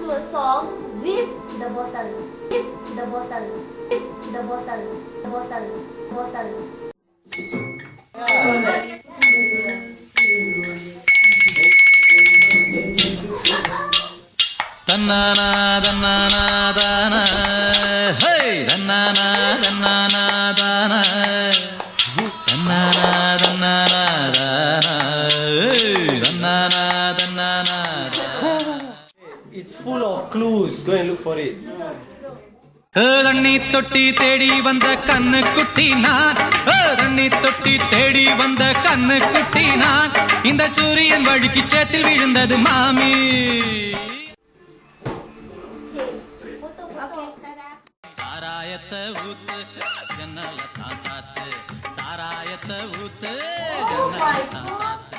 to a song with the bottle. With the bottle. With the bottle. The bottle. Bottle. Dannana dannana dana, hey dannana dannana dana, dannana dannana dana, hey dannana dannana dana. It's full of clues. Go and look for it. தண்ணி தொட்டி தேடி வந்த கண்ணு குட்டி நான், தண்ணி தொட்டி தேடி வந்த கண்ணு குட்டி நான், இந்த சூரியன் வழுக்கி சேத்தில் விழுந்தது மாமி. சாராயத்தை ஊத்து ஜன்னல தான் சாத்து, சாராயத்தை ஊத்து ஜன்னல தான் சாத்து.